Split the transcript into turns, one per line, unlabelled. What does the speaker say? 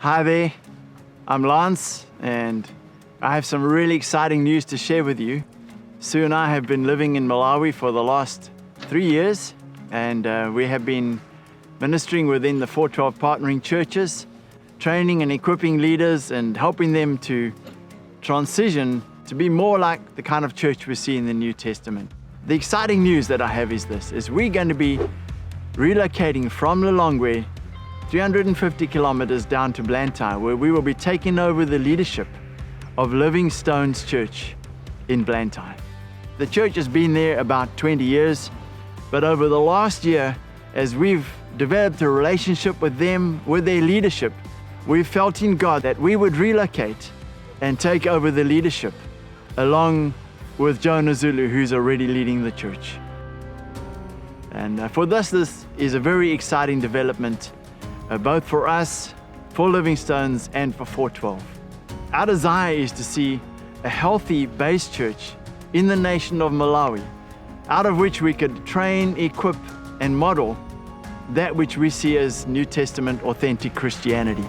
Hi there, I'm Lance, and I have some really exciting news to share with you. Sue and I have been living in Malawi for the last 3 years, and we have been ministering within the 412 partnering churches, training and equipping leaders and helping them to transition to be more like the kind of church we see in the New Testament. The exciting news that I have is this, is we're going to be relocating from Lilongwe 350 kilometers down to Blantyre, where we will be taking over the leadership of Livingstones Church in Blantyre. The church has been there about 20 years, but over the last year, as we've developed a relationship with them, with their leadership, we felt in God that we would relocate and take over the leadership along with Jonah Zulu, who's already leading the church. And for this is a very exciting development, both for us, for Livingstones, and for 412. Our desire is to see a healthy base church in the nation of Malawi, out of which we could train, equip, and model that which we see as New Testament authentic Christianity.